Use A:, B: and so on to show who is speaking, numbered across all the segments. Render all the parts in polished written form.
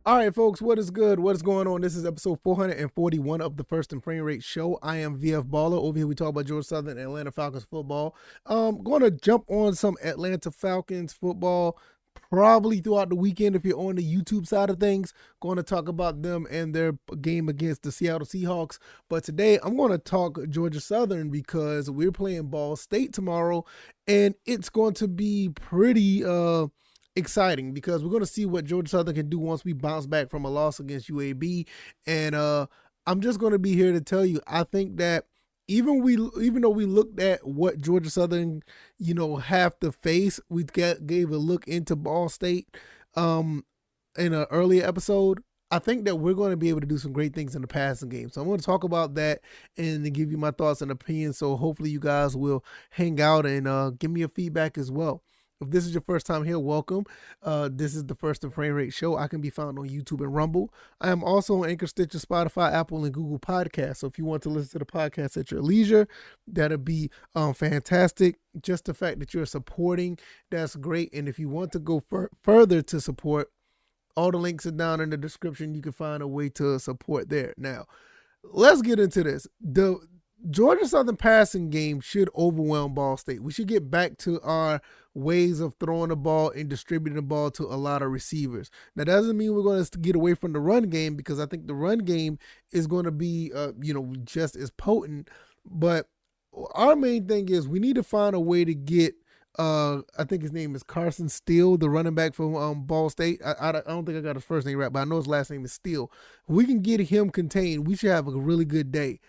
A: All right, folks, what is good? What is going on? This is episode 441 of the First and Frame Rate Show. I am VF Baller. Over here, we talk about Georgia Southern and Atlanta Falcons football. Going to jump on some Atlanta Falcons football probably throughout the weekend if you're on the YouTube side of things. Going to talk about them and their game against the Seattle Seahawks. But today, I'm going to talk Georgia Southern because we're playing Ball State tomorrow, and it's going to be pretty exciting because we're going to see what Georgia Southern can do once we bounce back from a loss against UAB. And I'm just going to be here to tell you, I think that even though we looked at what Georgia Southern, have to face, we gave a look into Ball State in an earlier episode. I think that we're going to be able to do some great things in the passing game. So I'm going to talk about that and give you my thoughts and opinions. So hopefully you guys will hang out and give me a feedback as well. If this is your first time here, welcome. This is the First and Frame Rate Show. I can be found on YouTube and Rumble. I am also on Anchor, Stitcher, Spotify, Apple, and Google Podcasts. So if you want to listen to the podcast at your leisure, that'll be fantastic. Just the fact that you're supporting, that's great. And if you want to go further to support, all the links are down in the description. You can find a way to support there. Now, let's get into this. The Georgia Southern passing game should overwhelm Ball State. We should get back to our ways of throwing the ball and distributing the ball to a lot of receivers. Now, that doesn't mean we're going to get away from the run game, because I think the run game is going to be, just as potent. But our main thing is we need to find a way to get, I think his name is Carson Steele, the running back from Ball State. I don't think I got his first name right, but I know his last name is Steele. If we can get him contained, we should have a really good day.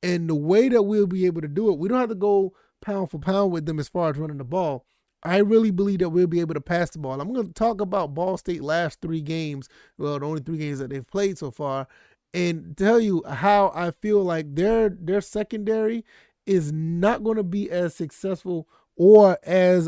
A: And the way that we'll be able to do it, we don't have to go pound for pound with them as far as running the ball. I really believe that we'll be able to pass the ball. I'm going to talk about Ball State last 3 games, well, the only 3 games that they've played so far, and tell you how I feel like their secondary is not going to be as successful or as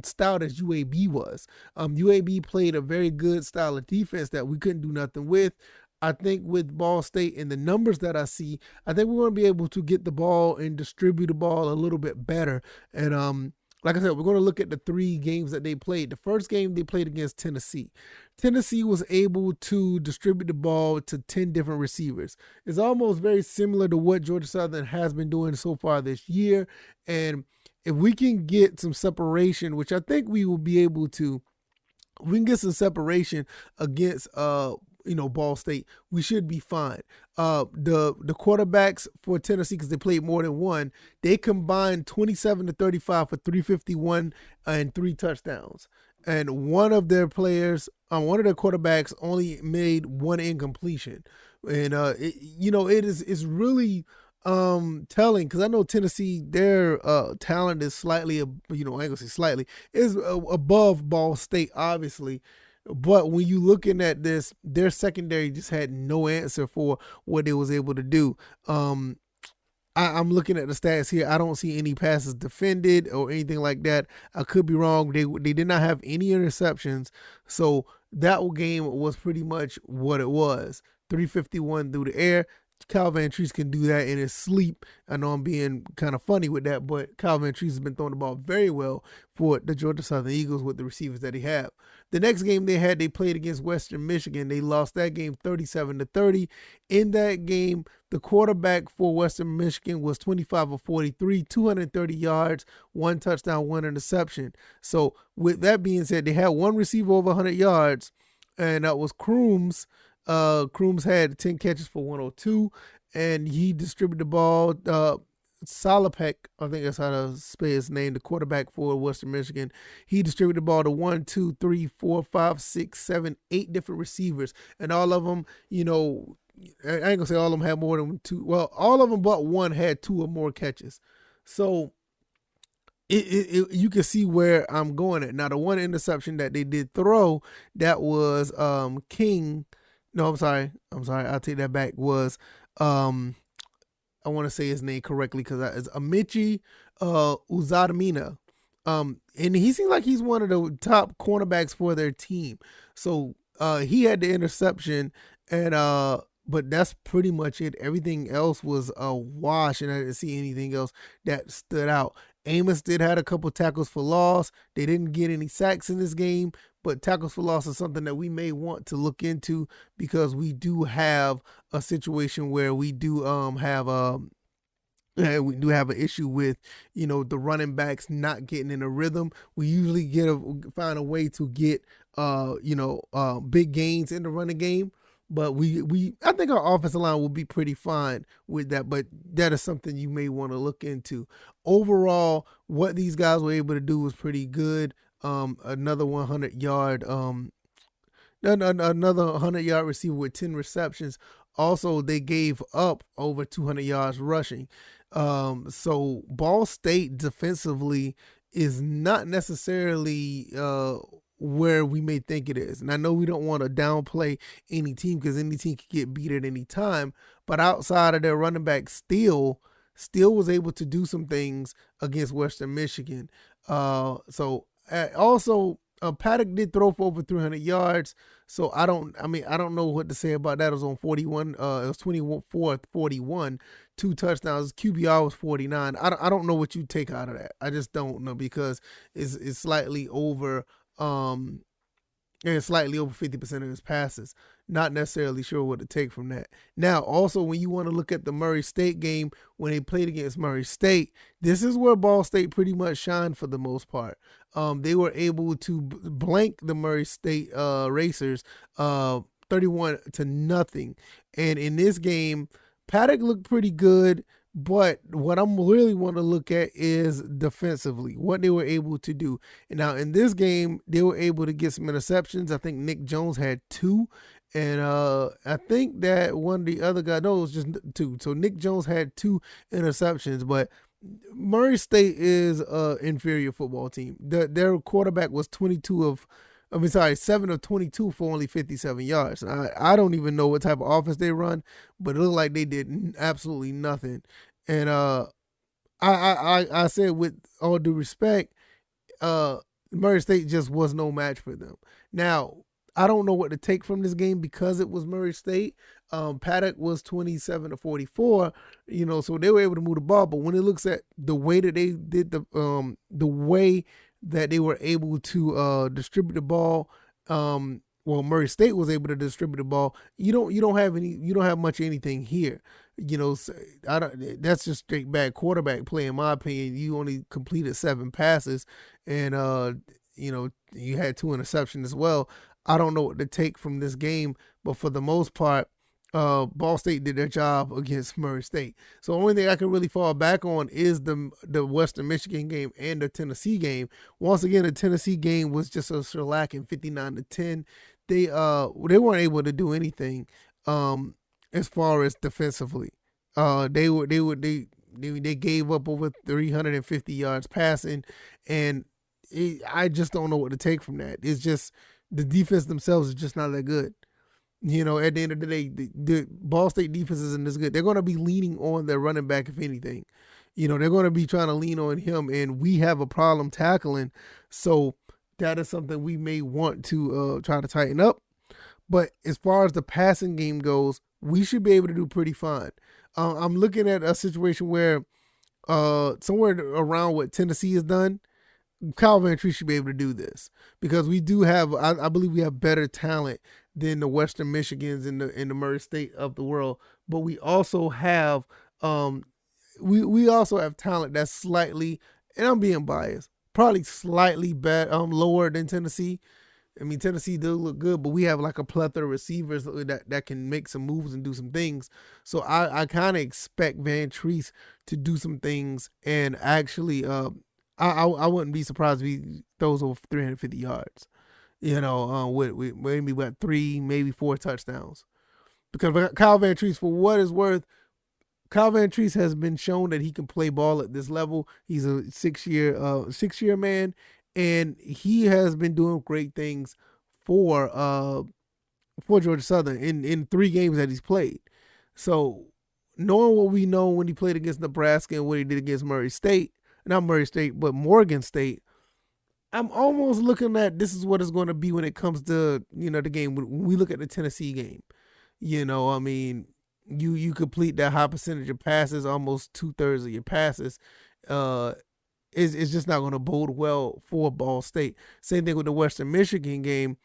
A: stout as UAB was. UAB played a very good style of defense that we couldn't do nothing with. I think with Ball State and the numbers that I see, I think we're going to be able to get the ball and distribute the ball a little bit better. And like I said, we're going to look at the 3 games that they played. The first game they played against Tennessee. Tennessee was able to distribute the ball to 10 different receivers. It's almost very similar to what Georgia Southern has been doing so far this year. And if we can get some separation, which I think we will be able to, we can get some separation against Ball State, we should be fine. The quarterbacks for Tennessee, because they played more than one, they combined 27 to 35 for 351 and 3 touchdowns. And one of their players, one of their quarterbacks only made 1 incompletion. And it's really telling, because I know Tennessee, their talent is slightly, I ain't gonna say slightly, is above Ball State, obviously. But when you looking at this, their secondary just had no answer for what they was able to do. I'm looking at the stats here. I don't see any passes defended or anything like that. I could be wrong. They did not have any interceptions. So that game was pretty much what it was. 351 through the air. Kyle Vantrease can do that in his sleep. I know I'm being kind of funny with that, but Kyle Vantrease has been throwing the ball very well for the Georgia Southern Eagles with the receivers that he have. The next game they played against Western Michigan. They lost that game 37-30. In that game, the quarterback for Western Michigan was 25 of 43, 230 yards, 1 touchdown, 1 interception. So with that being said, they had 1 receiver over 100 yards, and that was Crooms. Crooms had 10 catches for 102, and he distributed the ball. Salopek, I think that's how to say his name, the quarterback for Western Michigan, he distributed the ball to 1, 2, 3, 4, 5, 6, 7, 8 different receivers, and all of them, I ain't gonna say all of them had more than 2. Well, all of them but 1 had 2 or more catches. So you can see where I'm going at. Now, the 1 interception that they did throw, that was King. No, I'm sorry. I'll take that back. Was I want to say his name correctly because it's Amici Uzadamina. And he seems like he's one of the top cornerbacks for their team. So he had the interception, and but that's pretty much it. Everything else was a wash, and I didn't see anything else that stood out. Amos did had a couple tackles for loss. They didn't get any sacks in this game, but tackles for loss is something that we may want to look into because we do have a situation where we do have we do have an issue with, the running backs not getting in a rhythm. We usually find a way to get, big gains in the running game. But I think our offensive line will be pretty fine with that. But that is something you may want to look into. Overall, what these guys were able to do was pretty good. Another 100-yard, another 100-yard receiver with 10 receptions. Also, they gave up over 200 yards rushing. So Ball State defensively is not necessarily where we may think it is. And I know we don't want to downplay any team because any team can get beat at any time. But outside of their running back, still was able to do some things against Western Michigan. Also, Paddock did throw for over 300 yards. So I don't know what to say about that. It was on 41. It was 24-41, 2 touchdowns. QBR was 49. I don't know what you take out of that. I just don't know because it's slightly over. And slightly over 50% of his passes. Not necessarily sure what to take from that. Now, also, when you want to look at the Murray State game, when they played against Murray State, this is where Ball State pretty much shined for the most part. They were able to blank the Murray State Racers 31-0. And in this game, Paddock looked pretty good. But what I'm really want to look at is defensively, what they were able to do. And now in this game, they were able to get some interceptions. I think Nick Jones had 2. And I think that one of the other guys, no, it was just 2. So Nick Jones had 2 interceptions. But Murray State is an inferior football team. Their quarterback was 7 of 22 for only 57 yards. I don't even know what type of offense they run, but it looked like they did absolutely nothing. And I said with all due respect, Murray State just was no match for them. Now, I don't know what to take from this game because it was Murray State. Paddock was 27-44, so they were able to move the ball. But when it looks at the way that they did the way that they were able to distribute the ball, Murray State was able to distribute the ball. You don't have much of anything here. That's just straight bad quarterback play in my opinion. You only completed 7 passes, and you had 2 interceptions as well. I don't know what to take from this game, but for the most part, Ball State did their job against Murray State. So the only thing I can really fall back on is the Western Michigan game and the Tennessee game. Once again, the Tennessee game was just a shellacking, 59-10. They weren't able to do anything as far as defensively. They gave up over 350 yards passing, and I just don't know what to take from that. It's just the defense themselves is just not that good. At the end of the day, the Ball State defense isn't as good. They're going to be leaning on their running back, if anything. They're going to be trying to lean on him, and we have a problem tackling. So that is something we may want to try to tighten up. But as far as the passing game goes, we should be able to do pretty fine. I'm looking at a situation where somewhere around what Tennessee has done, Kyle Vantrease should be able to do this because we do have, I believe we have better talent than the Western Michigans in the Murray State of the world. But we also have we also have talent that's slightly, and I'm being biased, probably slightly lower than Tennessee. I mean, Tennessee does look good, but we have like a plethora of receivers that can make some moves and do some things. So I kind of expect Vantrease to do some things, and actually I wouldn't be surprised if he throws over 350 yards. With maybe 3, maybe 4 touchdowns. Because Kyle Vantrease, for what it's worth, Kyle Vantrease has been shown that he can play ball at this level. He's a 6-year man, and he has been doing great things for Georgia Southern in 3 games that he's played. So knowing what we know when he played against Nebraska and what he did against Morgan State, I'm almost looking at this is what it's going to be when it comes to, the game. When we look at the Tennessee game, you complete that high percentage of passes, almost 2/3 of your passes. it's just not going to bode well for Ball State. Same thing with the Western Michigan game.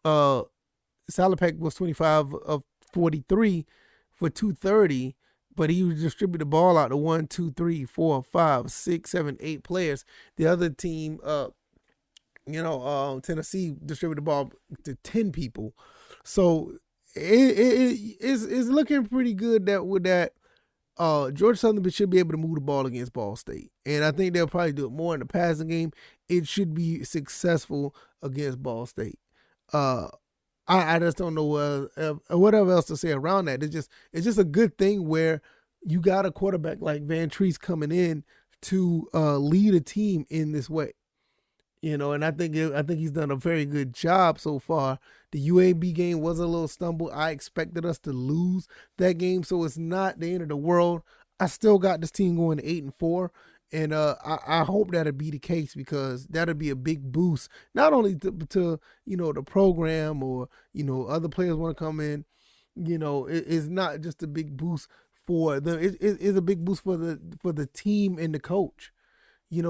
A: Salopek was 25 of 43 for 230, but he would distribute the ball out to 1, 2, 3, 4, 5, 6, 7, 8 players. The other team, Tennessee distributed the ball to 10 people. So it's looking pretty good that with that. Georgia Southern should be able to move the ball against Ball State. And I think they'll probably do it more in the passing game. It should be successful against Ball State. I just don't know whatever else to say around that. It's just a good thing where you got a quarterback like Vantrease coming in to lead a team in this way. And I think he's done a very good job so far. The UAB game was a little stumble. I expected us to lose that game, so it's not the end of the world. I still got this team going 8-4, and I hope that'll be the case, because that'll be a big boost, not only to the program, or other players want to come in. It's not just a big boost for them. It's a big boost for the team and the coach.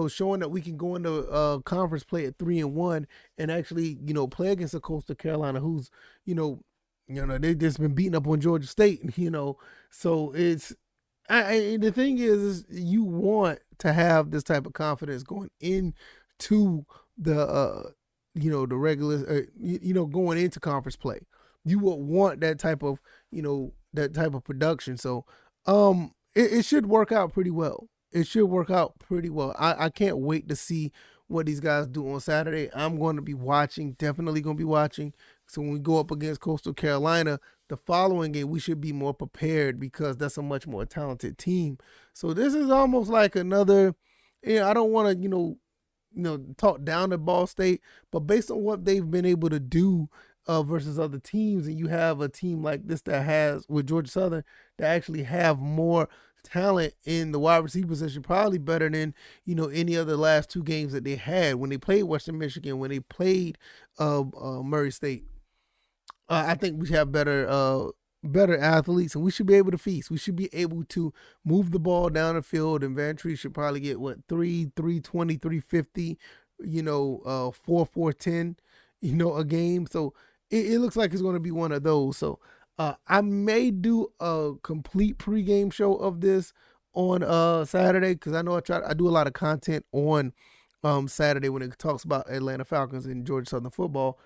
A: Showing that we can go into conference play at 3-1 and actually, play against a Coastal Carolina who's, they've just been beating up on Georgia State, So the thing is you want to have this type of confidence going into the, the regular, going into conference play. You will want that type of, production. So, it should work out pretty well. I can't wait to see what these guys do on Saturday. I'm going to be watching, definitely going to be watching. So when we go up against Coastal Carolina, the following game, we should be more prepared, because that's a much more talented team. So this is almost like another, I don't want to, talk down to Ball State, but based on what they've been able to do versus other teams, and you have a team like this that has, with Georgia Southern, that actually have more talent in the wide receiver position, probably better than any other last two games that they had when they played Western Michigan, when they played Murray State. I think we have better athletes, and we should be able to feast. We should be able to move the ball down the field, and Vantrease should probably get 320, 350, 410, a game. So it looks like it's going to be one of those. So I may do a complete pregame show of this on Saturday, because I know I do a lot of content on Saturday when it talks about Atlanta Falcons and Georgia Southern football.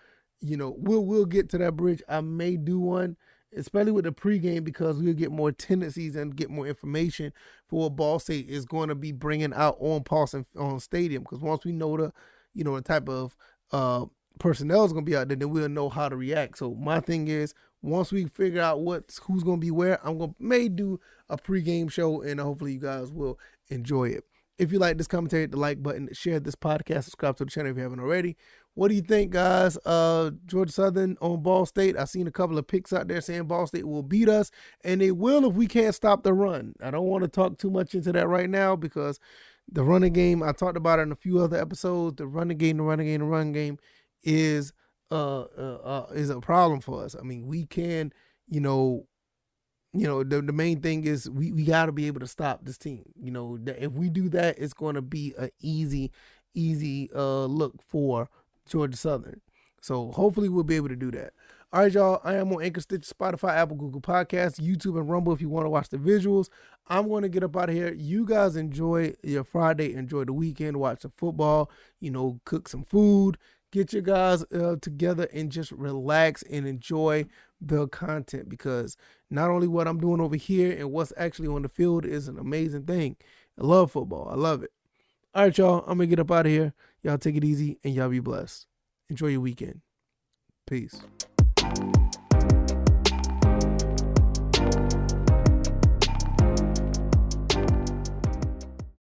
A: We'll get to that bridge. I may do one, especially with the pregame, because we'll get more tendencies and get more information for what Ball State is going to be bringing out on Paulson on Stadium. Because once we know the type of personnel is going to be out there, then we'll know how to react. So my thing is, once we figure out who's going to be where, may do a pregame show, and hopefully you guys will enjoy it. If you like this commentary, hit the like button, share this podcast, subscribe to the channel if you haven't already. What do you think, guys? Georgia Southern on Ball State. I've seen a couple of picks out there saying Ball State will beat us, and they will if we can't stop the run. I don't want to talk too much into that right now, because the running game, I talked about it in a few other episodes. The running game is a problem for us. I mean, we can, the main thing is we got to be able to stop this team. If we do that, it's going to be an easy look for Georgia Southern. So hopefully we'll be able to do that. All right, y'all. I am on Anchor, Stitch, Spotify, Apple, Google Podcasts, YouTube, and Rumble if you want to watch the visuals. I'm going to get up out of here. You guys enjoy your Friday. Enjoy the weekend. Watch some football. Cook some food. Get your guys together and just relax and enjoy the content, because not only what I'm doing over here and what's actually on the field is an amazing thing. I love football. I love it. All right, y'all. I'm going to get up out of here. Y'all take it easy and y'all be blessed. Enjoy your weekend. Peace.